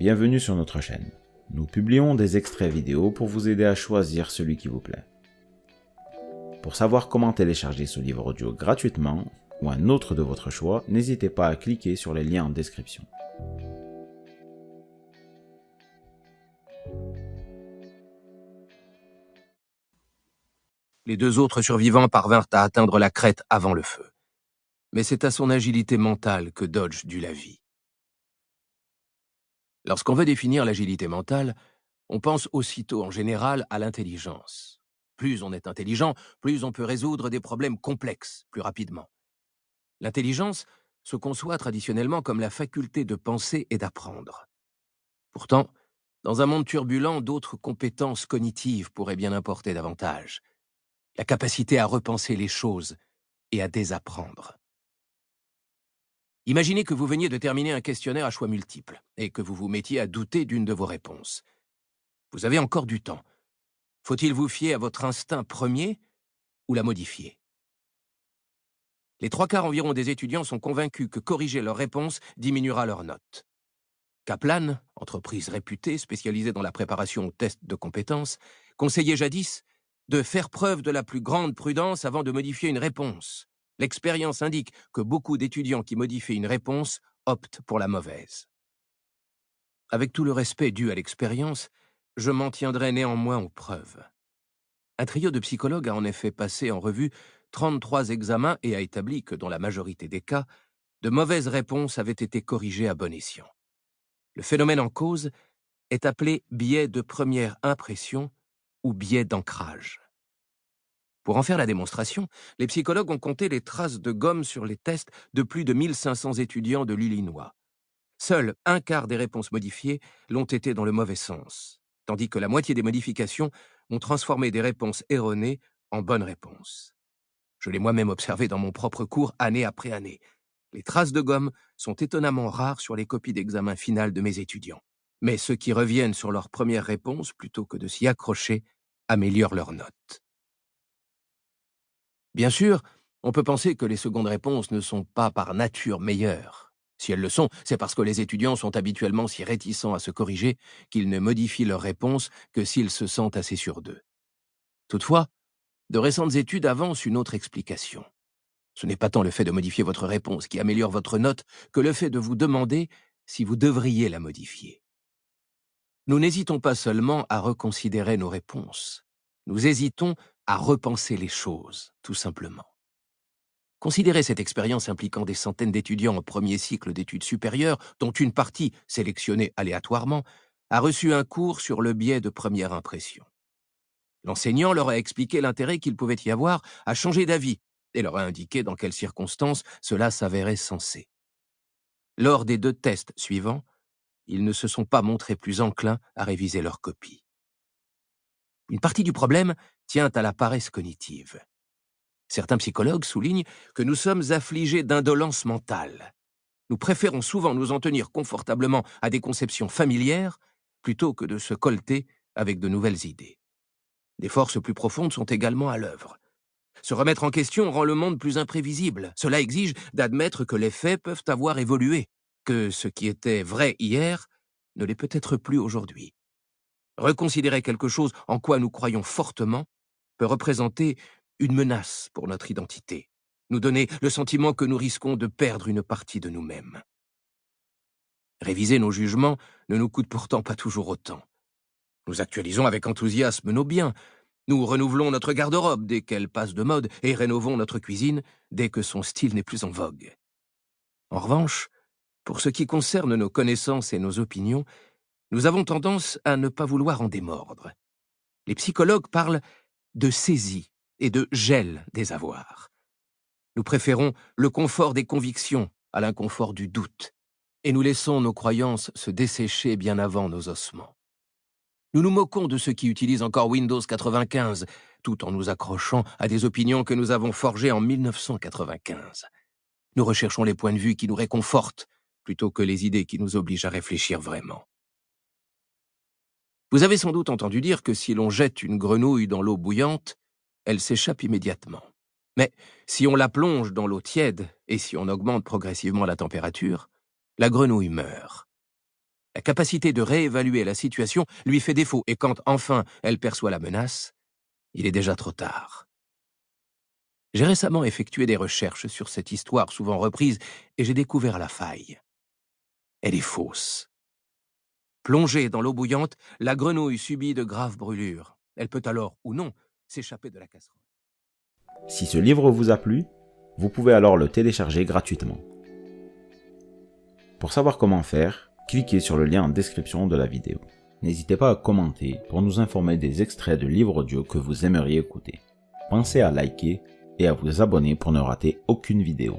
bienvenue sur notre chaîne. Nous publions des extraits vidéo pour vous aider à choisir celui qui vous plaît. Pour savoir comment télécharger ce livre audio gratuitement, ou un autre de votre choix, n'hésitez pas à cliquer sur les liens en description. Les deux autres survivants parvinrent à atteindre la crête avant le feu. Mais c'est à son agilité mentale que Dodge dut la vie. Lorsqu'on veut définir l'agilité mentale, on pense aussitôt en général à l'intelligence. Plus on est intelligent, plus on peut résoudre des problèmes complexes plus rapidement. L'intelligence se conçoit traditionnellement comme la faculté de penser et d'apprendre. Pourtant, dans un monde turbulent, d'autres compétences cognitives pourraient bien importer davantage. La capacité à repenser les choses et à désapprendre. Imaginez que vous veniez de terminer un questionnaire à choix multiples et que vous vous mettiez à douter d'une de vos réponses. Vous avez encore du temps. Faut-il vous fier à votre instinct premier ou la modifier? Les 3/4 environ des étudiants sont convaincus que corriger leur réponse diminuera leurs notes. Kaplan, entreprise réputée spécialisée dans la préparation aux tests de compétences, conseillait jadis de faire preuve de la plus grande prudence avant de modifier une réponse. L'expérience indique que beaucoup d'étudiants qui modifient une réponse optent pour la mauvaise. Avec tout le respect dû à l'expérience, je m'en tiendrai néanmoins aux preuves. Un trio de psychologues a en effet passé en revue 33 examens et a établi que, dans la majorité des cas, de mauvaises réponses avaient été corrigées à bon escient. Le phénomène en cause est appelé biais de première impression ou biais d'ancrage. Pour en faire la démonstration, les psychologues ont compté les traces de gomme sur les tests de plus de 1500 étudiants de l'Illinois. Seul un quart des réponses modifiées l'ont été dans le mauvais sens, tandis que la moitié des modifications ont transformé des réponses erronées en bonnes réponses. Je l'ai moi-même observé dans mon propre cours année après année. Les traces de gomme sont étonnamment rares sur les copies d'examen finales de mes étudiants. Mais ceux qui reviennent sur leur première réponse plutôt que de s'y accrocher améliorent leurs notes. Bien sûr, on peut penser que les secondes réponses ne sont pas par nature meilleures. Si elles le sont, c'est parce que les étudiants sont habituellement si réticents à se corriger qu'ils ne modifient leurs réponses que s'ils se sentent assez sûrs d'eux. Toutefois, de récentes études avancent une autre explication. Ce n'est pas tant le fait de modifier votre réponse qui améliore votre note que le fait de vous demander si vous devriez la modifier. Nous n'hésitons pas seulement à reconsidérer nos réponses. Nous hésitons à repenser les choses, tout simplement. Considérez cette expérience impliquant des centaines d'étudiants en premier cycle d'études supérieures, dont une partie, sélectionnée aléatoirement, a reçu un cours sur le biais de première impression. L'enseignant leur a expliqué l'intérêt qu'il pouvait y avoir à changer d'avis et leur a indiqué dans quelles circonstances cela s'avérait sensé. Lors des 2 tests suivants, ils ne se sont pas montrés plus enclins à réviser leur copie. Une partie du problème tient à la paresse cognitive. Certains psychologues soulignent que nous sommes affligés d'indolence mentale. Nous préférons souvent nous en tenir confortablement à des conceptions familières plutôt que de se colter avec de nouvelles idées. Des forces plus profondes sont également à l'œuvre. Se remettre en question rend le monde plus imprévisible. Cela exige d'admettre que les faits peuvent avoir évolué, que ce qui était vrai hier ne l'est peut-être plus aujourd'hui. Reconsidérer quelque chose en quoi nous croyons fortement peut représenter une menace pour notre identité, nous donner le sentiment que nous risquons de perdre une partie de nous-mêmes. Réviser nos jugements ne nous coûte pourtant pas toujours autant. Nous actualisons avec enthousiasme nos biens, nous renouvelons notre garde-robe dès qu'elle passe de mode et rénovons notre cuisine dès que son style n'est plus en vogue. En revanche, pour ce qui concerne nos connaissances et nos opinions, nous avons tendance à ne pas vouloir en démordre. Les psychologues parlent de saisie et de gel des avoirs. Nous préférons le confort des convictions à l'inconfort du doute, et nous laissons nos croyances se dessécher bien avant nos ossements. Nous nous moquons de ceux qui utilisent encore Windows 95, tout en nous accrochant à des opinions que nous avons forgées en 1995. Nous recherchons les points de vue qui nous réconfortent, plutôt que les idées qui nous obligent à réfléchir vraiment. Vous avez sans doute entendu dire que si l'on jette une grenouille dans l'eau bouillante, elle s'échappe immédiatement. Mais si on la plonge dans l'eau tiède et si on augmente progressivement la température, la grenouille meurt. La capacité de réévaluer la situation lui fait défaut, et quand enfin elle perçoit la menace, il est déjà trop tard. J'ai récemment effectué des recherches sur cette histoire souvent reprise, et j'ai découvert la faille. Elle est fausse. Plongée dans l'eau bouillante, la grenouille subit de graves brûlures. Elle peut alors, ou non, s'échapper de la casserole. Si ce livre vous a plu, vous pouvez alors le télécharger gratuitement. Pour savoir comment faire, cliquez sur le lien en description de la vidéo. N'hésitez pas à commenter pour nous informer des extraits de livres audio que vous aimeriez écouter. Pensez à liker et à vous abonner pour ne rater aucune vidéo.